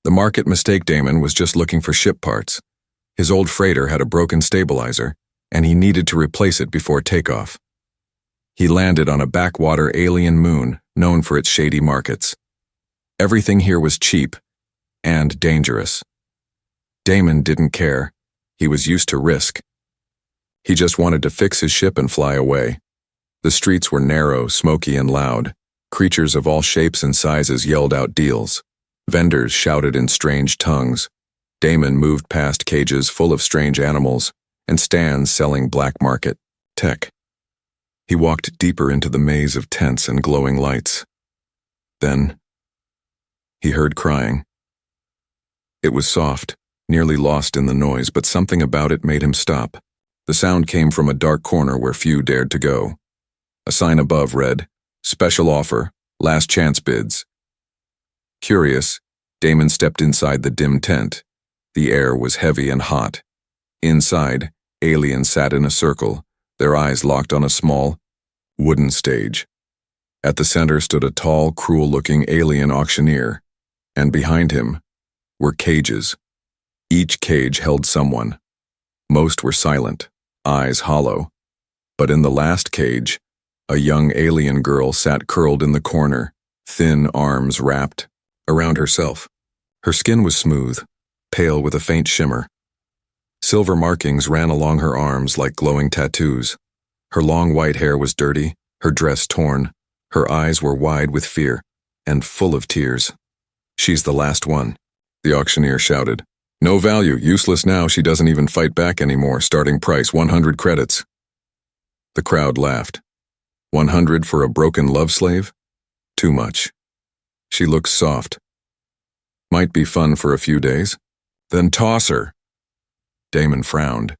The market mistake Damon was just looking for ship parts. His old freighter had a broken stabilizer, and he needed to replace it before takeoff. He landed on a backwater alien moon known for its shady markets. Everything here was cheap and dangerous. Damon didn't care. He was used to risk. He just wanted to fix his ship and fly away. The streets were narrow, smoky, and loud. Creatures of all shapes and sizes yelled out deals. Vendors shouted in strange tongues. Damon moved past cages full of strange animals and stands selling black market tech. He walked deeper into the maze of tents and glowing lights. Then, he heard crying. It was soft, nearly lost in the noise, but something about it made him stop. The sound came from a dark corner where few dared to go. A sign above read, "Special offer, last chance bids." Curious, Damon stepped inside the dim tent. The air was heavy and hot. Inside, aliens sat in a circle, their eyes locked on a small, wooden stage. At the center stood a tall, cruel-looking alien auctioneer, and behind him were cages. Each cage held someone. Most were silent, eyes hollow. But in the last cage, a young alien girl sat curled in the corner, thin arms wrapped around herself. Her skin was smooth, pale with a faint shimmer. Silver markings ran along her arms like glowing tattoos. Her long white hair was dirty, her dress torn. Her eyes were wide with fear and full of tears. "She's the last one," the auctioneer shouted. "No value, useless now, she doesn't even fight back anymore. Starting price, 100 credits. The crowd laughed. 100 for a broken love slave? Too much. She looks soft. Might be fun for a few days. Then toss her. Damon frowned.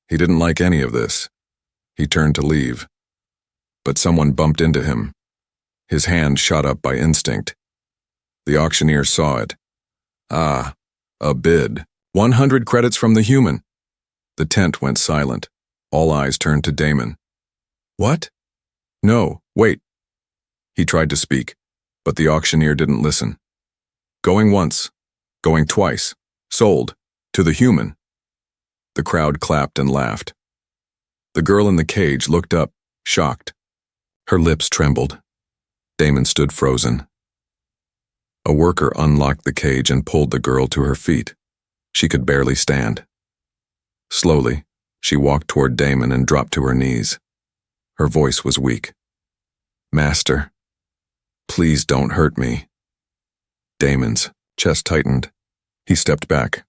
He didn't like any of this. He turned to leave. But someone bumped into him. His hand shot up by instinct. The auctioneer saw it. Ah, a bid. 100 credits from the human. The tent went silent. All eyes turned to Damon. What? No, wait. He tried to speak, but the auctioneer didn't listen. Going once, going twice, sold, to the human. The crowd clapped and laughed. The girl in the cage looked up, shocked. Her lips trembled. Damon stood frozen. A worker unlocked the cage and pulled the girl to her feet. She could barely stand. Slowly, she walked toward Damon and dropped to her knees. Her voice was weak. "Master, please don't hurt me." Damon's chest tightened. He stepped back.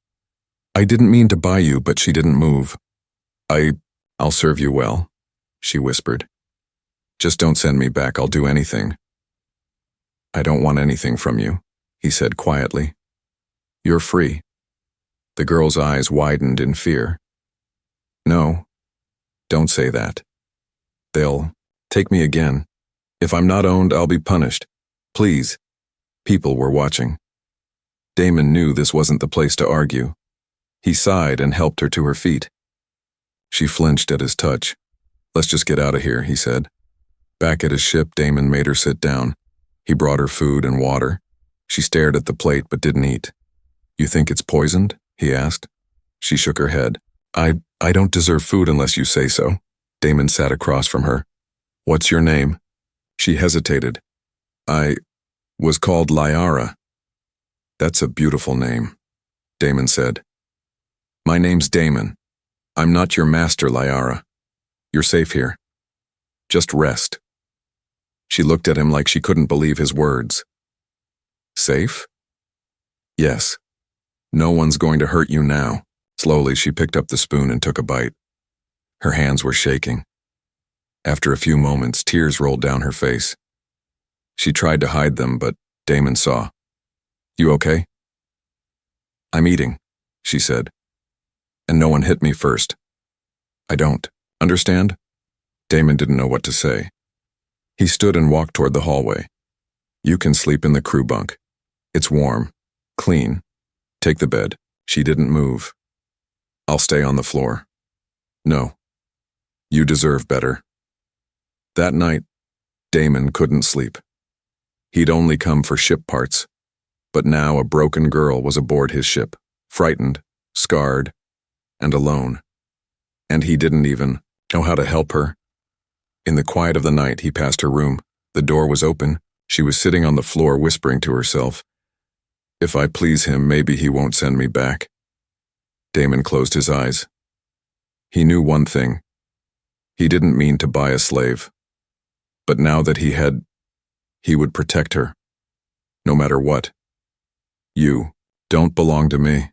"I didn't mean to buy you, but she didn't move. I'll serve you well," she whispered. "Just don't send me back, I'll do anything." "I don't want anything from you," he said quietly. "You're free." The girl's eyes widened in fear. "No, don't say that. They'll take me again. If I'm not owned, I'll be punished. Please." People were watching. Damon knew this wasn't the place to argue. He sighed and helped her to her feet. She flinched at his touch. "Let's just get out of here," he said. Back at his ship, Damon made her sit down. He brought her food and water. She stared at the plate but didn't eat. "You think it's poisoned?" he asked. She shook her head. I don't deserve food unless you say so." Damon sat across from her. "What's your name?" She hesitated. "I was called Lyara." "That's a beautiful name," Damon said. "My name's Damon. I'm not your master, Lyara. You're safe here. Just rest." She looked at him like she couldn't believe his words. "Safe?" "Yes. No one's going to hurt you now." Slowly, she picked up the spoon and took a bite. Her hands were shaking. After a few moments, tears rolled down her face. She tried to hide them, but Damon saw. "You okay?" "I'm eating," she said. "And no one hit me first. I don't. Understand?" Damon didn't know what to say. He stood and walked toward the hallway. "You can sleep in the crew bunk. It's warm, clean. Take the bed." She didn't move. "I'll stay on the floor." "No. You deserve better." That night, Damon couldn't sleep. He'd only come for ship parts, But now a broken girl was aboard his ship, frightened, scarred, and alone. And he didn't even know how to help her. In the quiet of the night, he passed her room. The door was open. She was sitting on the floor whispering to herself, "If I please him, maybe he won't send me back." Damon closed his eyes. He knew one thing. He didn't mean to buy a slave. But now that he would protect her. No matter what. You don't belong to me.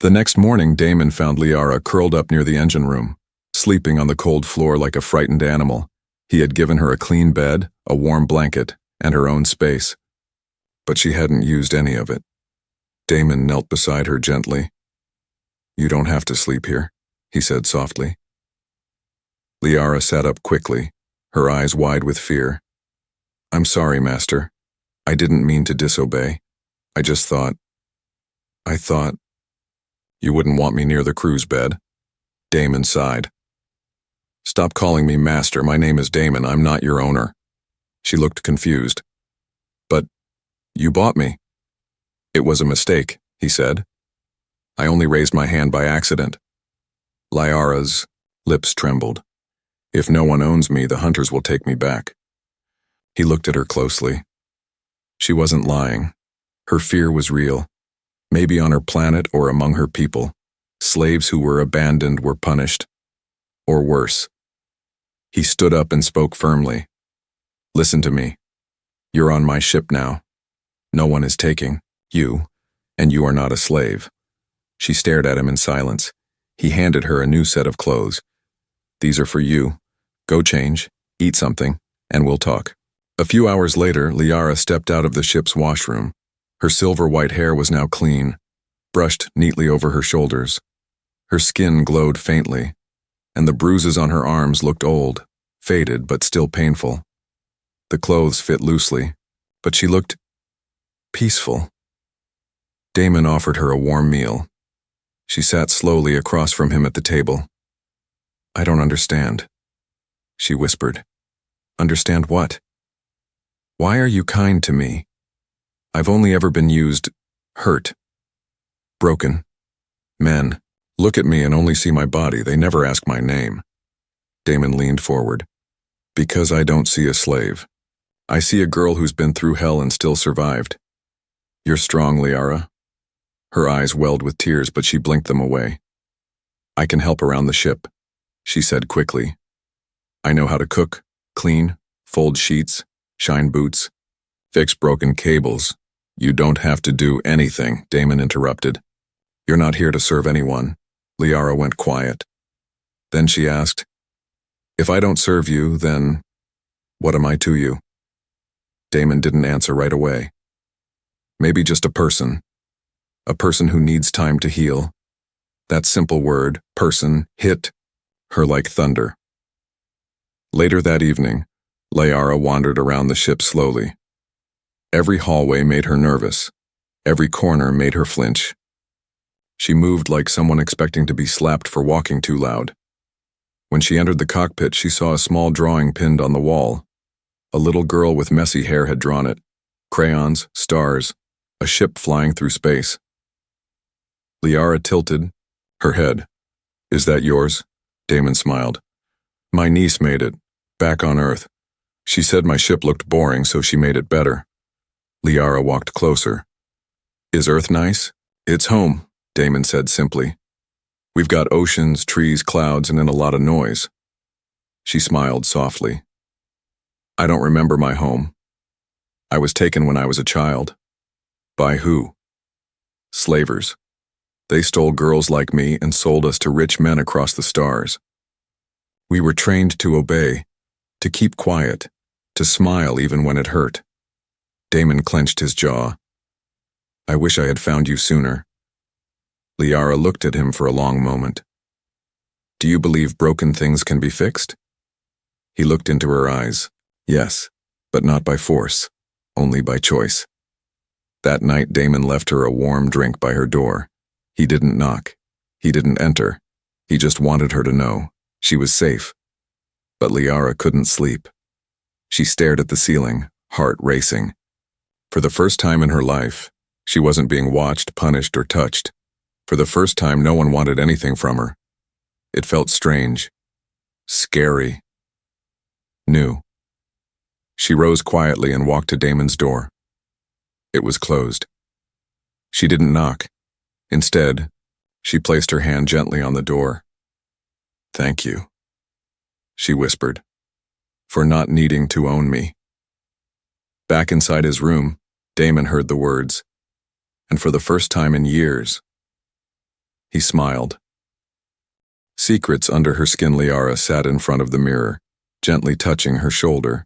The next morning, Damon found Liara curled up near the engine room, sleeping on the cold floor like a frightened animal. He had given her a clean bed, a warm blanket, and her own space. But she hadn't used any of it. Damon knelt beside her gently. "You don't have to sleep here," he said softly. Liara sat up quickly, her eyes wide with fear. "I'm sorry, Master. I didn't mean to disobey. I thought you wouldn't want me near the crew's bed." Damon sighed. "Stop calling me Master. My name is Damon. I'm not your owner." She looked confused. "But you bought me." "It was a mistake," he said. "I only raised my hand by accident." Liara's lips trembled. "If no one owns me, the hunters will take me back." He looked at her closely. She wasn't lying. Her fear was real. Maybe on her planet or among her people, slaves who were abandoned were punished. Or worse. He stood up and spoke firmly. "Listen to me. You're on my ship now. No one is taking you, and you are not a slave." She stared at him in silence. He handed her a new set of clothes. "These are for you. Go change, eat something, and we'll talk." A few hours later, Liara stepped out of the ship's washroom. Her silver-white hair was now clean, brushed neatly over her shoulders. Her skin glowed faintly, and the bruises on her arms looked old, faded but still painful. The clothes fit loosely, but she looked peaceful. Damon offered her a warm meal. She sat slowly across from him at the table. "I don't understand," she whispered. "Understand what? Why are you kind to me? I've only ever been used, hurt, broken. Men look at me and only see my body. They never ask my name." Damon leaned forward. "Because I don't see a slave. I see a girl who's been through hell and still survived. You're strong, Liara." Her eyes welled with tears, but she blinked them away. "I can help around the ship," she said quickly. "I know how to cook, clean, fold sheets, shine boots, fix broken cables." "You don't have to do anything," Damon interrupted. "You're not here to serve anyone." Liara went quiet. Then she asked, "If I don't serve you, then what am I to you?" Damon didn't answer right away. "Maybe just a person who needs time to heal." That simple word, person, hit her like thunder. Later that evening, Liara wandered around the ship slowly. Every hallway made her nervous. Every corner made her flinch. She moved like someone expecting to be slapped for walking too loud. When she entered the cockpit, she saw a small drawing pinned on the wall. A little girl with messy hair had drawn it. Crayons, stars, a ship flying through space. Liara tilted her head. "Is that yours?" Damon smiled. "My niece made it, back on Earth. She said my ship looked boring, so she made it better." Liara walked closer. "Is Earth nice?" "It's home," Damon said simply. "We've got oceans, trees, clouds, and then a lot of noise." She smiled softly. "I don't remember my home. I was taken when I was a child." "By who?" "Slavers. They stole girls like me and sold us to rich men across the stars. We were trained to obey, to keep quiet, to smile even when it hurt." Damon clenched his jaw. "I wish I had found you sooner." Liara looked at him for a long moment. "Do you believe broken things can be fixed?" He looked into her eyes. "Yes, but not by force, only by choice." That night, Damon left her a warm drink by her door. He didn't knock. He didn't enter. He just wanted her to know she was safe. But Liara couldn't sleep. She stared at the ceiling, heart racing. For the first time in her life, she wasn't being watched, punished, or touched. For the first time, no one wanted anything from her. It felt strange, scary, new. She rose quietly and walked to Damon's door. It was closed. She didn't knock. Instead, she placed her hand gently on the door. "Thank you," she whispered, "for not needing to own me." Back inside his room, Damon heard the words, and for the first time in years, he smiled. Secrets under her skin. Liara sat in front of the mirror, gently touching her shoulder.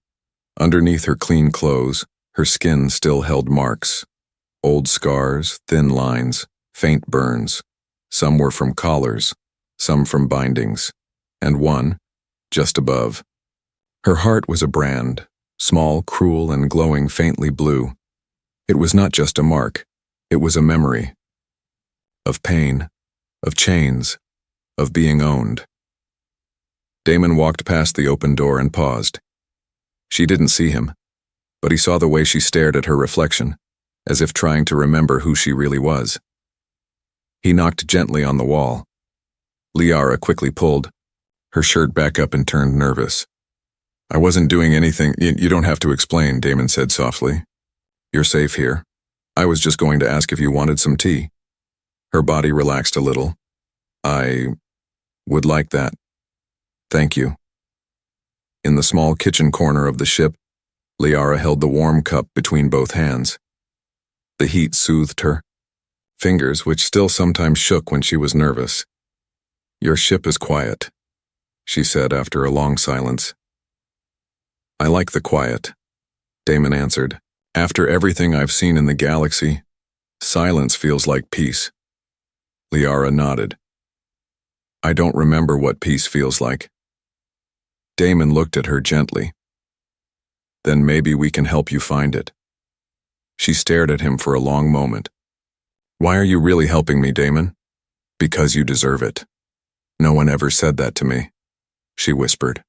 Underneath her clean clothes, her skin still held marks. Old scars, thin lines, faint burns. Some were from collars, some from bindings, and one, just above. Her heart was a brand, small, cruel, and glowing faintly blue. It was not just a mark, it was a memory. Of pain, of chains, of being owned. Damon walked past the open door and paused. She didn't see him, but he saw the way she stared at her reflection, as if trying to remember who she really was. He knocked gently on the wall. Liara quickly pulled her shirt back up and turned nervous. "I wasn't doing anything. You don't have to explain," Damon said softly. "You're safe here. I was just going to ask if you wanted some tea." Her body relaxed a little. "I would like that. Thank you." In the small kitchen corner of the ship, Liara held the warm cup between both hands. The heat soothed her fingers, which still sometimes shook when she was nervous. "Your ship is quiet," she said after a long silence. "I like the quiet," Damon answered. "After everything I've seen in the galaxy, silence feels like peace." Liara nodded. "I don't remember what peace feels like." Damon looked at her gently. "Then maybe we can help you find it." She stared at him for a long moment. "Why are you really helping me, Damon?" "Because you deserve it." "No one ever said that to me," she whispered.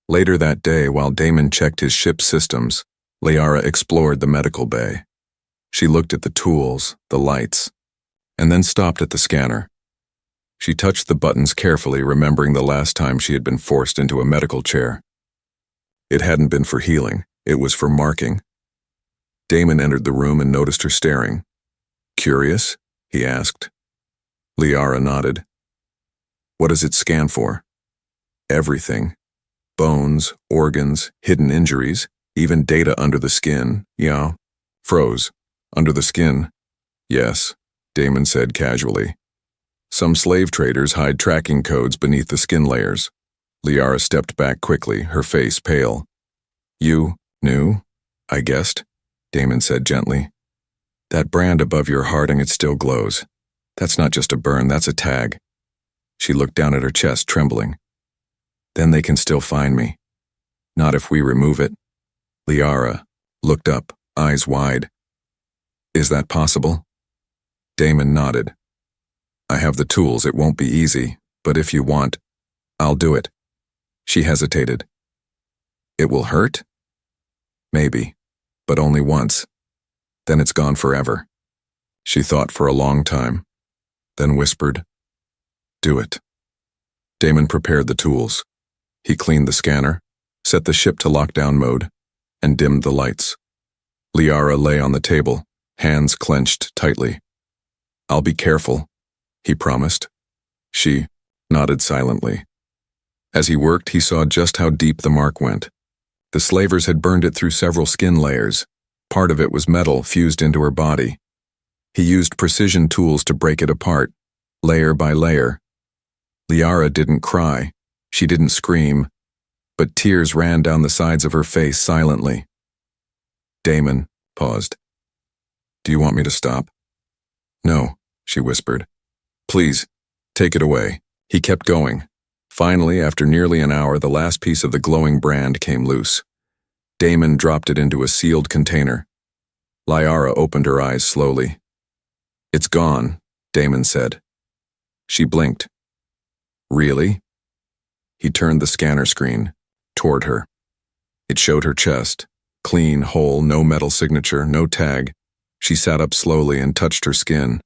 Later that day, while Damon checked his ship's systems, Liara explored the medical bay. She looked at the tools, the lights, and then stopped at the scanner. She touched the buttons carefully, remembering the last time she had been forced into a medical chair. It hadn't been for healing, it was for marking. Damon entered the room and noticed her staring. "Curious?" he asked. Liara nodded. "What does it scan for?" "Everything. Bones, organs, hidden injuries, even data under the skin." "Yeah." Froze. "Under the skin?" "Yes," Damon said casually. "Some slave traders hide tracking codes beneath the skin layers." Liara stepped back quickly, her face pale. "You knew, I guessed," Damon said gently. "That brand above your heart, and it still glows. That's not just a burn, that's a tag." She looked down at her chest, trembling. "Then they can still find me." "Not if we remove it." Liara looked up, eyes wide. "Is that possible?" Damon nodded. "I have the tools. It won't be easy, but if you want, I'll do it." She hesitated. "It will hurt?" "Maybe, but only once. Then it's gone forever." She thought for a long time, then whispered, "Do it." Damon prepared the tools. He cleaned the scanner, set the ship to lockdown mode, and dimmed the lights. Liara lay on the table, hands clenched tightly. "I'll be careful," he promised. She nodded silently. As he worked, he saw just how deep the mark went. The slavers had burned it through several skin layers. Part of it was metal fused into her body. He used precision tools to break it apart, layer by layer. Liara didn't cry. She didn't scream, but tears ran down the sides of her face silently. Damon paused. "Do you want me to stop?" "No," she whispered. "Please, take it away." He kept going. Finally, after nearly an hour, the last piece of the glowing brand came loose. Damon dropped it into a sealed container. Liara opened her eyes slowly. "It's gone," Damon said. She blinked. "Really?" He turned the scanner screen toward her. It showed her chest, Clean, whole, no metal signature, no tag. She sat up slowly and touched her skin.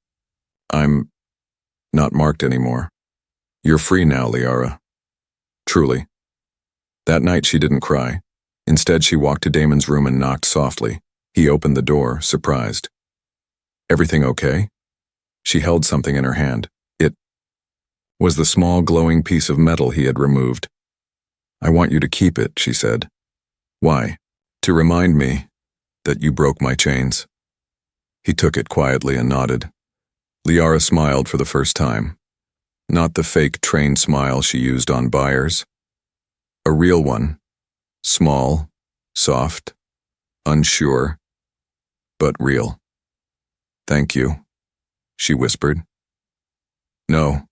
I'm not marked anymore. You're free now, Liara. Truly. That night she didn't cry. Instead, she walked to Damon's room and knocked softly. He opened the door, surprised. Everything okay? She held something in her hand. It was the small glowing piece of metal he had removed. I want you to keep it, she said. Why? To remind me that you broke my chains. He took it quietly and nodded. Liara smiled for the first time. Not the fake trained smile she used on buyers. A real one. Small, soft, unsure, but real. Thank you, she whispered. No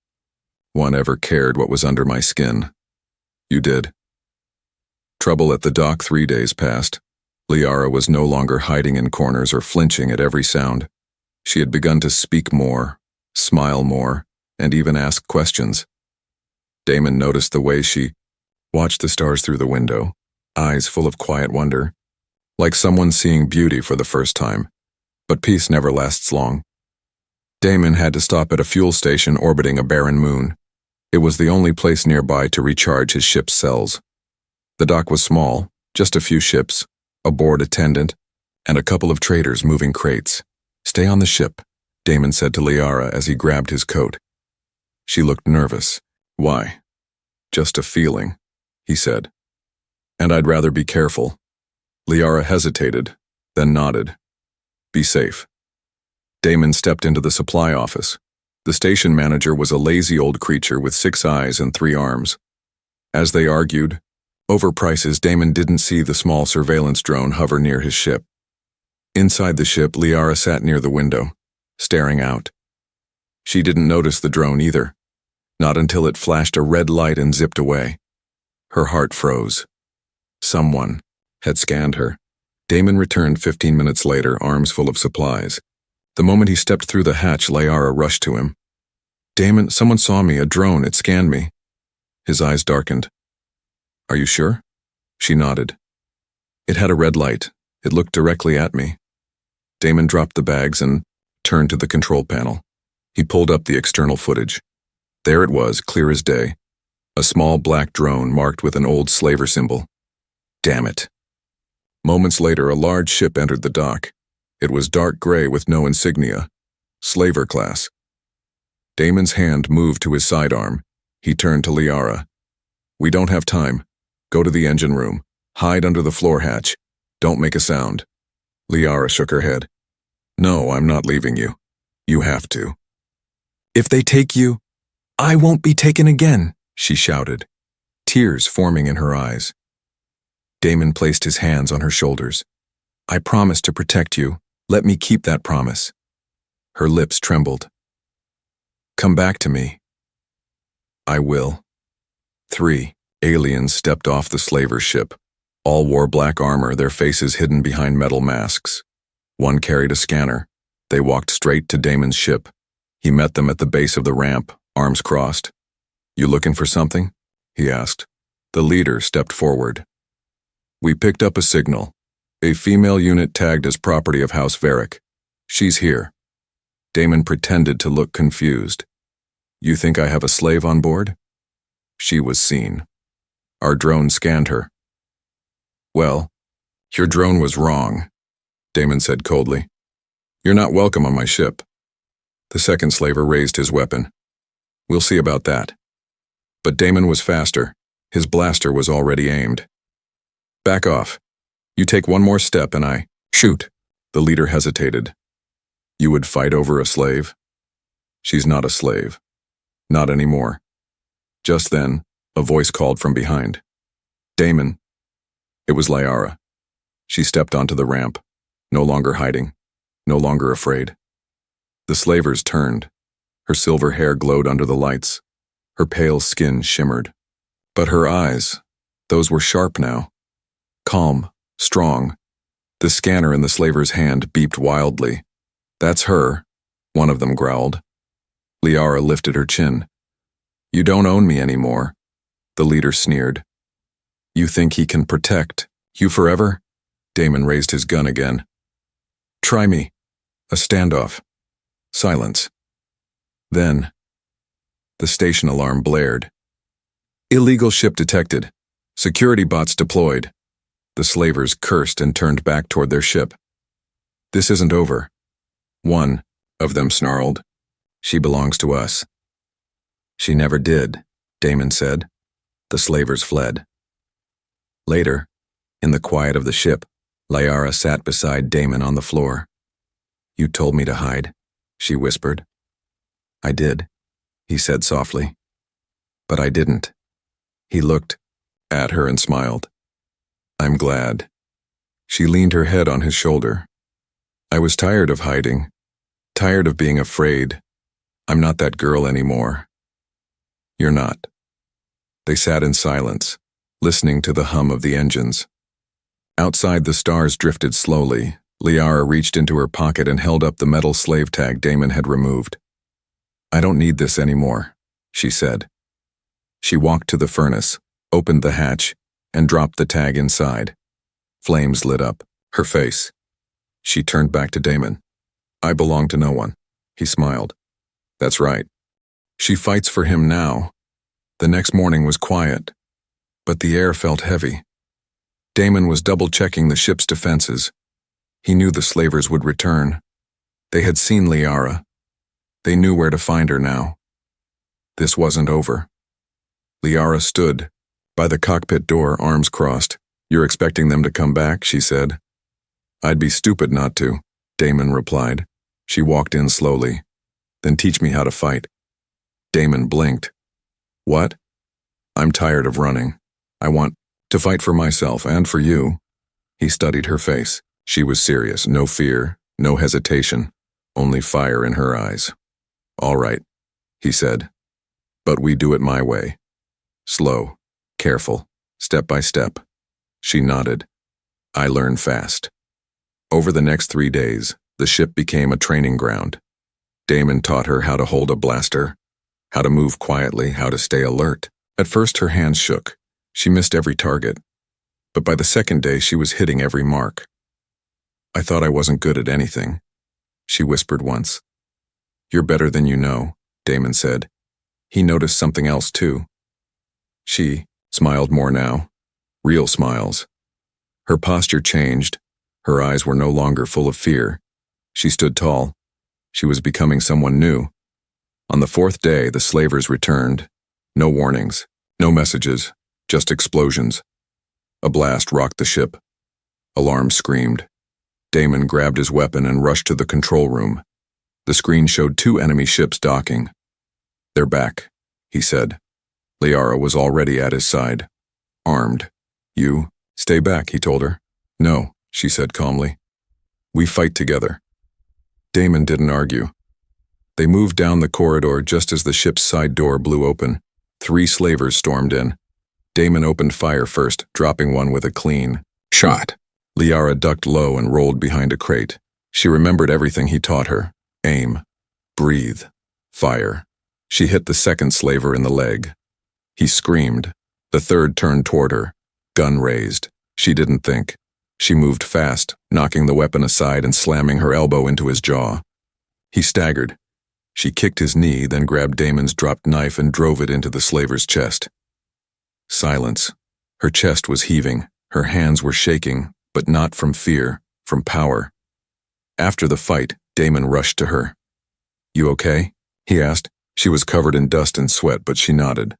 one ever cared what was under my skin. You did. Trouble at the dock. 3 days passed. Liara was no longer hiding in corners or flinching at every sound. She had begun to speak more, smile more, and even ask questions. Damon noticed the way she watched the stars through the window, eyes full of quiet wonder, like someone seeing beauty for the first time. But peace never lasts long. Damon had to stop at a fuel station orbiting a barren moon. It was the only place nearby to recharge his ship's cells. The dock was small, just a few ships, a board attendant, and a couple of traders moving crates. Stay on the ship, Damon said to Liara as he grabbed his coat. She looked nervous. Why? Just a feeling, he said. And I'd rather be careful. Liara hesitated, then nodded. Be safe. Damon stepped into the supply office. The station manager was a lazy old creature with 6 eyes and 3 arms. As they argued over prices, Damon didn't see the small surveillance drone hover near his ship. Inside the ship, Liara sat near the window, staring out. She didn't notice the drone either, not until it flashed a red light and zipped away. Her heart froze. Someone had scanned her. Damon returned 15 minutes later, arms full of supplies. The moment he stepped through the hatch, Liara rushed to him. Damon, someone saw me, a drone, it scanned me. His eyes darkened. Are you sure? She nodded. It had a red light. It looked directly at me. Damon dropped the bags and turned to the control panel. He pulled up the external footage. There it was, clear as day. A small black drone marked with an old slaver symbol. Damn it. Moments later, a large ship entered the dock. It was dark gray with no insignia. Slaver class. Damon's hand moved to his sidearm. He turned to Liara. We don't have time. Go to the engine room. Hide under the floor hatch. Don't make a sound. Liara shook her head. No, I'm not leaving you. You have to. If they take you, I won't be taken again, she shouted, tears forming in her eyes. Damon placed his hands on her shoulders. I promise to protect you. Let me keep that promise. Her lips trembled. Come back to me. I will. 3 aliens stepped off the slaver ship. All wore black armor, their faces hidden behind metal masks. One carried a scanner. They walked straight to Damon's ship. He met them at the base of the ramp, arms crossed. You looking for something? He asked. The leader stepped forward. We picked up a signal. A female unit tagged as property of House Varric. She's here. Damon pretended to look confused. You think I have a slave on board? She was seen. Our drone scanned her. Well, your drone was wrong, Damon said coldly. You're not welcome on my ship. The second slaver raised his weapon. We'll see about that. But Damon was faster. His blaster was already aimed. Back off. You take one more step and I shoot. The leader hesitated. You would fight over a slave? She's not a slave. Not anymore. Just then, a voice called from behind. Damon. It was Liara. She stepped onto the ramp, no longer hiding, no longer afraid. The slavers turned. Her silver hair glowed under the lights. Her pale skin shimmered. But her eyes, those were sharp now. Calm, strong. The scanner in the slaver's hand beeped wildly. That's her, one of them growled. Liara lifted her chin. You don't own me anymore, the leader sneered. You think he can protect you forever? Damon raised his gun again. Try me. A standoff. Silence. Then, the station alarm blared. Illegal ship detected. Security bots deployed. The slavers cursed and turned back toward their ship. This isn't over. One of them snarled. She belongs to us. She never did, Damon said. The slavers fled. Later, in the quiet of the ship, Liara sat beside Damon on the floor. You told me to hide, she whispered. I did, he said softly. But I didn't. He looked at her and smiled. I'm glad. She leaned her head on his shoulder. I was tired of hiding, tired of being afraid. I'm not that girl anymore. You're not. They sat in silence, listening to the hum of the engines. Outside, the stars drifted slowly. Liara reached into her pocket and held up the metal slave tag Damon had removed. I don't need this anymore, she said. She walked to the furnace, opened the hatch, and dropped the tag inside. Flames lit up her face. She turned back to Damon. I belong to no one, he smiled. That's right. She fights for him now. The next morning was quiet, but the air felt heavy. Damon was double-checking the ship's defenses. He knew the slavers would return. They had seen Liara. They knew where to find her now. This wasn't over. Liara stood by the cockpit door, arms crossed. You're expecting them to come back, she said. I'd be stupid not to, Damon replied. She walked in slowly. Then teach me how to fight. Damon blinked. What? I'm tired of running. I want to fight for myself and for you. He studied her face. She was serious, no fear, no hesitation, only fire in her eyes. All right, he said. But we do it my way. Slow, careful, step by step. She nodded. I learn fast. Over the next 3 days, the ship became a training ground. Damon taught her how to hold a blaster, how to move quietly, how to stay alert. At first, her hands shook. She missed every target. But by the second day, she was hitting every mark. I thought I wasn't good at anything, she whispered once. You're better than you know, Damon said. He noticed something else too. She smiled more now, real smiles. Her posture changed. Her eyes were no longer full of fear. She stood tall. She was becoming someone new. On the 4th day, the slavers returned. No warnings, no messages, just explosions. A blast rocked the ship. Alarms screamed. Damon grabbed his weapon and rushed to the control room. The screen showed 2 enemy ships docking. They're back, he said. Liara was already at his side, armed. You, stay back, he told her. No, she said calmly. We fight together. Damon didn't argue. They moved down the corridor just as the ship's side door blew open. 3 slavers stormed in. Damon opened fire first, dropping one with a clean shot. Liara ducked low and rolled behind a crate. She remembered everything he taught her. Aim. Breathe. Fire. She hit the 2nd slaver in the leg. He screamed. The 3rd turned toward her, gun raised. She didn't think. She moved fast, knocking the weapon aside and slamming her elbow into his jaw. He staggered. She kicked his knee, then grabbed Damon's dropped knife and drove it into the slaver's chest. Silence. Her chest was heaving. Her hands were shaking, but not from fear, from power. After the fight, Damon rushed to her. You okay? He asked. She was covered in dust and sweat, but she nodded.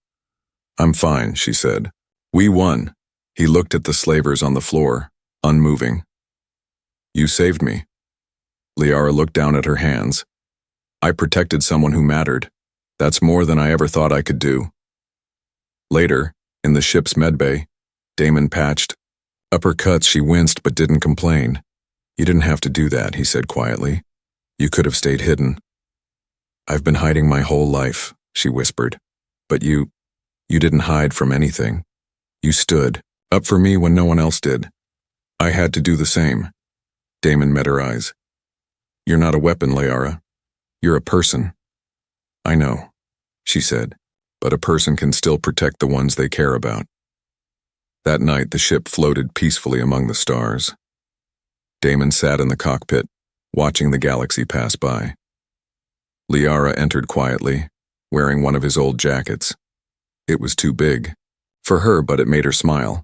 I'm fine, she said. We won. He looked at the slavers on the floor, unmoving. You saved me. Liara looked down at her hands. I protected someone who mattered. That's more than I ever thought I could do. Later, in the ship's medbay, Damon patched. Uppercuts, she winced but didn't complain. You didn't have to do that, he said quietly. You could have stayed hidden. I've been hiding my whole life, she whispered. But you didn't hide from anything. You stood up for me when no one else did. I had to do the same. Damon met her eyes. You're not a weapon, Liara. You're a person. I know, she said, but a person can still protect the ones they care about. That night, the ship floated peacefully among the stars. Damon sat in the cockpit, watching the galaxy pass by. Liara entered quietly, wearing one of his old jackets. It was too big for her, but it made her smile.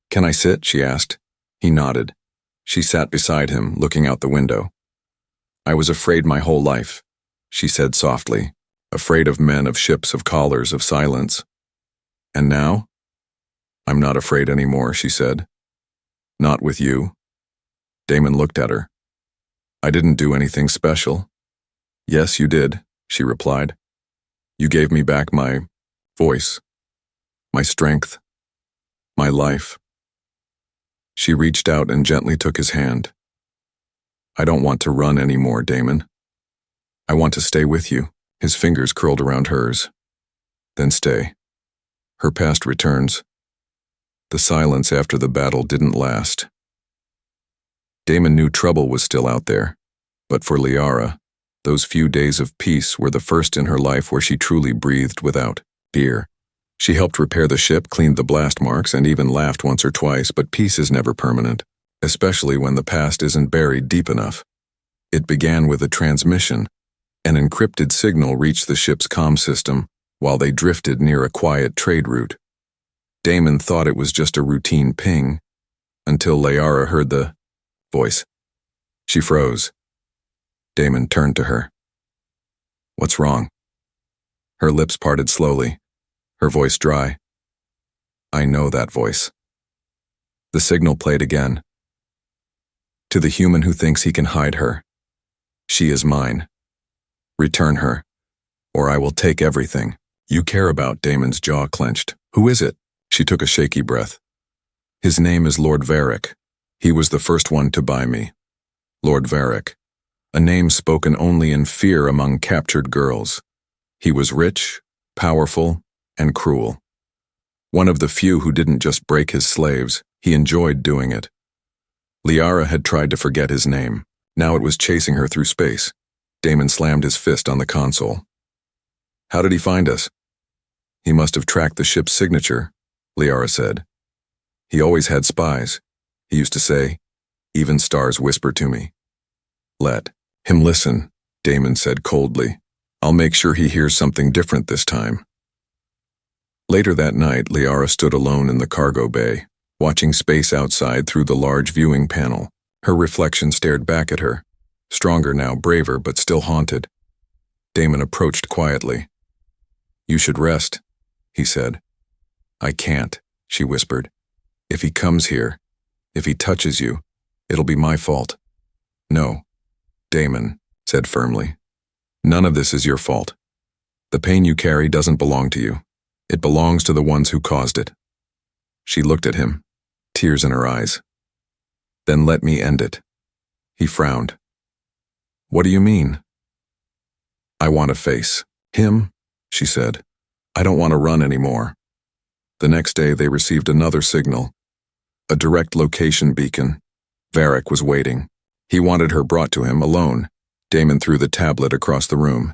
"Can I sit?" she asked. He nodded. She sat beside him, looking out the window. "I was afraid my whole life," she said softly, "afraid of men, of ships, of collars, of silence. And now? I'm not afraid anymore," she said. "Not with you." Damon looked at her. "I didn't do anything special." "Yes, you did," she replied. "You gave me back my voice, my strength, my life." She reached out and gently took his hand. "I don't want to run anymore, Damon. I want to stay with you." His fingers curled around hers. "Then stay." Her past returns. The silence after the battle didn't last. Damon knew trouble was still out there, but for Liara, those few days of peace were the first in her life where she truly breathed without fear. She helped repair the ship, cleaned the blast marks, and even laughed once or twice, but peace is never permanent, especially when the past isn't buried deep enough. It began with a transmission. An encrypted signal reached the ship's comm system while they drifted near a quiet trade route. Damon thought it was just a routine ping, until Liara heard the voice. She froze. Damon turned to her. "What's wrong?" Her lips parted slowly, her voice dry. "I know that voice." The signal played again. "To the human who thinks he can hide her, she is mine. Return her, or I will take everything you care about." Damon's jaw clenched. "Who is it?" She took a shaky breath. "His name is Lord Varric. He was the first one to buy me." Lord Varric, a name spoken only in fear among captured girls. He was rich, powerful, and cruel. One of the few who didn't just break his slaves, he enjoyed doing it. Liara had tried to forget his name. Now it was chasing her through space. Damon slammed his fist on the console. "How did he find us?" "He must have tracked the ship's signature," Liara said. "He always had spies. He used to say, 'Even stars whisper to me.'" "Let him listen," Damon said coldly. "I'll make sure he hears something different this time." Later that night, Liara stood alone in the cargo bay, watching space outside through the large viewing panel. Her reflection stared back at her, stronger now, braver, but still haunted. Damon approached quietly. "You should rest," he said. "I can't," she whispered. "If he comes here, if he touches you, it'll be my fault." "No," Damon said firmly. "None of this is your fault. The pain you carry doesn't belong to you. It belongs to the ones who caused it." She looked at him, tears in her eyes. "Then let me end it." He frowned. "What do you mean?" "I want to face him," she said. "I don't want to run anymore." The next day they received another signal, a direct location beacon. Varric was waiting. He wanted her brought to him alone. Damon threw the tablet across the room.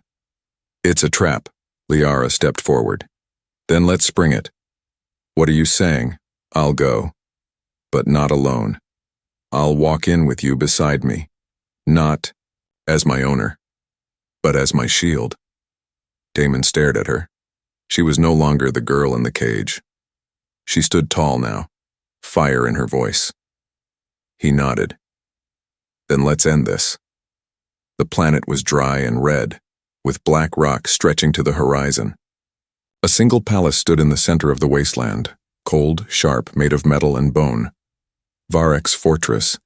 "It's a trap." Liara stepped forward. "Then let's spring it." "What are you saying?" "I'll go. But not alone. I'll walk in with you beside me. Not as my owner, but as my shield." Damon stared at her. She was no longer the girl in the cage. She stood tall now, fire in her voice. He nodded. "Then let's end this." The planet was dry and red, with black rock stretching to the horizon. A single palace stood in the center of the wasteland, cold, sharp, made of metal and bone. Varric's fortress.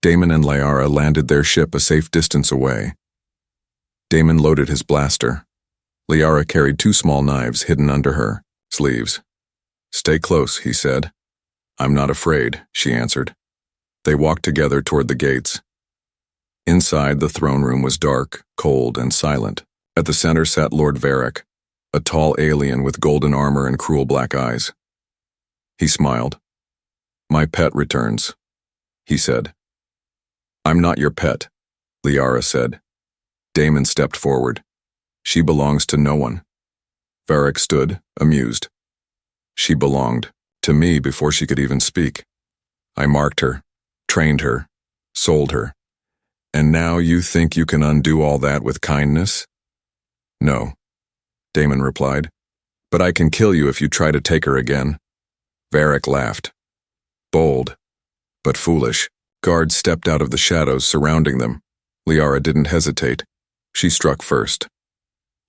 Damon and Liara landed their ship a safe distance away. Damon loaded his blaster. Liara carried 2 small knives hidden under her sleeves. "Stay close," he said. "I'm not afraid," she answered. They walked together toward the gates. Inside, the throne room was dark, cold, and silent. At the center sat Lord Varric, a tall alien with golden armor and cruel black eyes. He smiled. "My pet returns," he said. "I'm not your pet," Liara said. Damon stepped forward. "She belongs to no one." Varric stood, amused. "She belonged to me before she could even speak. I marked her, trained her, Sold her. And now you think you can undo all that with kindness? No, Damon replied. But I can kill you if you try to take her again. Varric laughed. Bold, but foolish. Guards stepped out of the shadows surrounding them. Liara didn't hesitate. She struck first.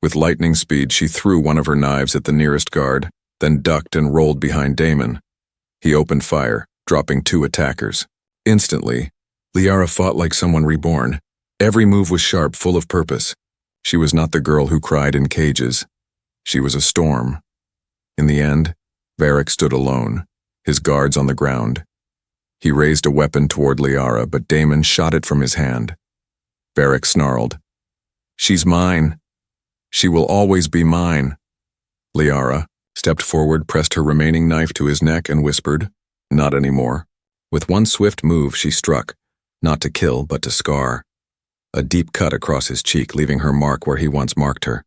With lightning speed, she threw one of her knives at the nearest guard, then ducked and rolled behind Damon. He opened fire, dropping 2 attackers. Instantly, Liara fought like someone reborn. Every move was sharp, full of purpose. She was not the girl who cried in cages. She was a storm. In the end, Varric stood alone, his guards on the ground. He raised a weapon toward Liara, but Damon shot it from his hand. Varric snarled. She's mine. She will always be mine. Liara stepped forward, pressed her remaining knife to his neck, and whispered, Not anymore. With one swift move, she struck, not to kill, but to scar. A deep cut across his cheek, leaving her mark where he once marked her.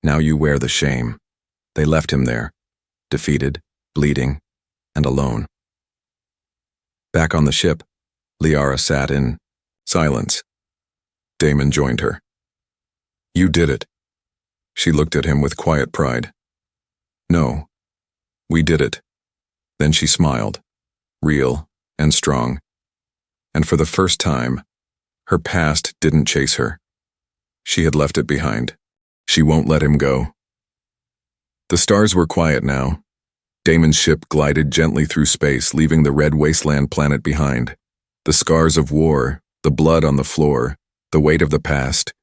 Now you wear the shame. They left him there, defeated, bleeding, and alone. Back on the ship, Liara sat in silence. Damon joined her. You did it. She looked at him with quiet pride. No, we did it. Then she smiled, real and strong. And for the first time, her past didn't chase her. She had left it behind. She won't let him go. The stars were quiet now. Damon's ship glided gently through space, leaving the red wasteland planet behind. The scars of war, the blood on the floor, the weight of the past,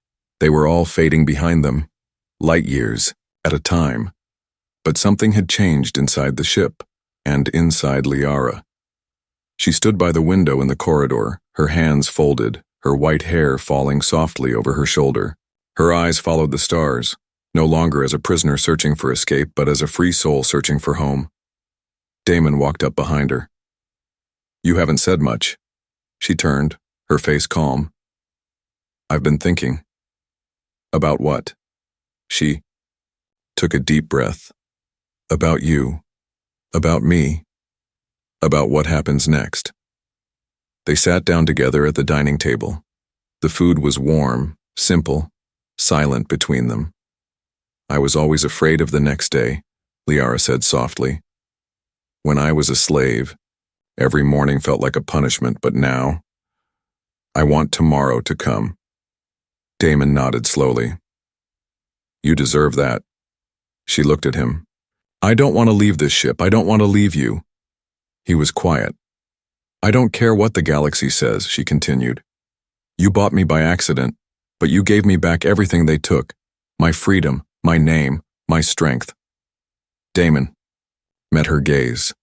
they were all fading behind them, light years at a time. But something had changed inside the ship, and inside Liara. She stood by the window in the corridor, her hands folded, her white hair falling softly over her shoulder. Her eyes followed the stars, no longer as a prisoner searching for escape, but as a free soul searching for home. Damon walked up behind her. You haven't said much. She turned, her face calm. I've been thinking. About what? She took a deep breath. About you. About me. About what happens next. They sat down together at the dining table. The food was warm, simple, silent between them. I was always afraid of the next day, Liara said softly. When I was a slave, every morning felt like a punishment, but now, I want tomorrow to come. Damon nodded slowly. You deserve that. She looked at him. I don't want to leave this ship. I don't want to leave you. He was quiet. I don't care what the galaxy says, she continued. You bought me by accident, but you gave me back everything they took. My freedom, my name, my strength. Damon met her gaze.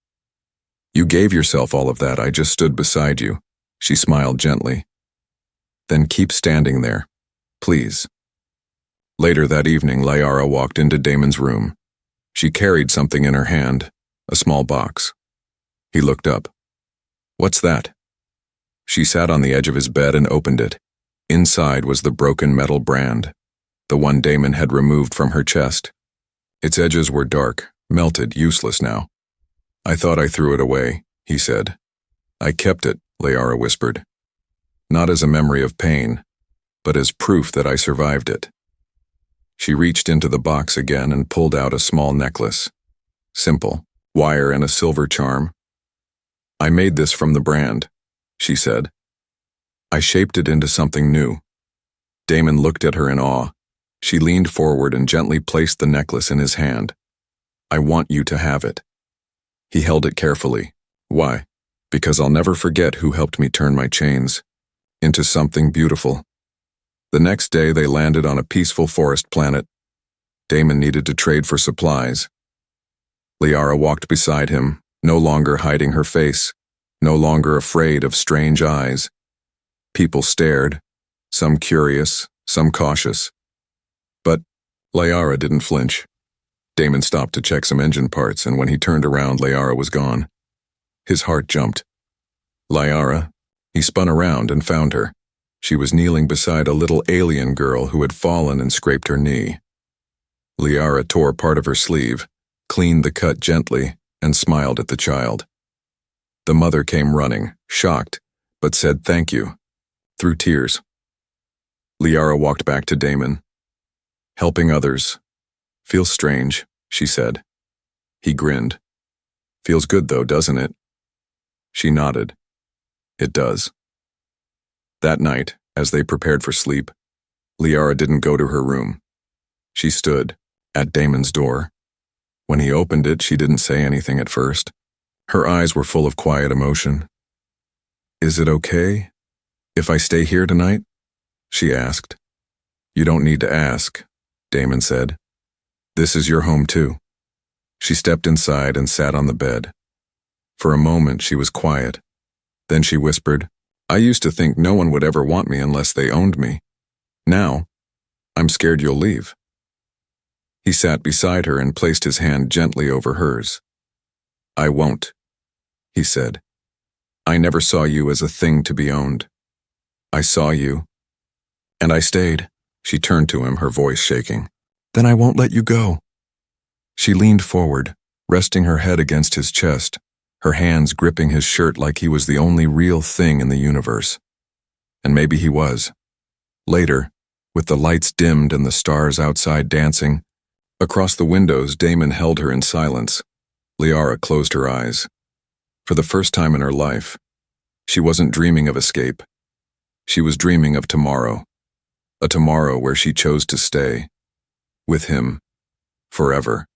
You gave yourself all of that. I just stood beside you. She smiled gently. Then keep standing there, please. Later that evening, Liara walked into Damon's room. She carried something in her hand, a small box. He looked up. What's that? She sat on the edge of his bed and opened it. Inside was the broken metal brand, the one Damon had removed from her chest. Its edges were dark, melted, useless now. I thought I threw it away, he said. I kept it, Liara whispered. Not as a memory of pain, but as proof that I survived it. She reached into the box again and pulled out a small necklace. Simple, wire and a silver charm. I made this from the brand, she said. I shaped it into something new. Damon looked at her in awe. She leaned forward and gently placed the necklace in his hand. I want you to have it. He held it carefully. Why? Because I'll never forget who helped me turn my chains into something beautiful. The next day they landed on a peaceful forest planet. Damon needed to trade for supplies. Liara walked beside him, no longer hiding her face, no longer afraid of strange eyes. People stared, some curious, some cautious. But Liara didn't flinch. Damon stopped to check some engine parts, and when he turned around, Liara was gone. His heart jumped. Liara? He spun around and found her. She was kneeling beside a little alien girl who had fallen and scraped her knee. Liara tore part of her sleeve, cleaned the cut gently, and smiled at the child. The mother came running, shocked, but said thank you, through tears. Liara walked back to Damon. Helping others. Feels strange, she said. He grinned. Feels good though, doesn't it? She nodded. It does. That night, as they prepared for sleep, Liara didn't go to her room. She stood at Damon's door. When he opened it, she didn't say anything at first. Her eyes were full of quiet emotion. Is it okay if I stay here tonight? She asked. You don't need to ask, Damon said. This is your home too. She stepped inside and sat on the bed. For a moment she was quiet. Then she whispered, I used to think no one would ever want me unless they owned me. Now, I'm scared you'll leave. He sat beside her and placed his hand gently over hers. I won't, he said. I never saw you as a thing to be owned. I saw you, and I stayed. She turned to him, her voice shaking. Then I won't let you go. She leaned forward, resting her head against his chest, her hands gripping his shirt like he was the only real thing in the universe. And maybe he was. Later, with the lights dimmed and the stars outside dancing, across the windows Damon held her in silence. Liara closed her eyes. For the first time in her life, she wasn't dreaming of escape. She was dreaming of tomorrow. A tomorrow where she chose to stay. With him. Forever.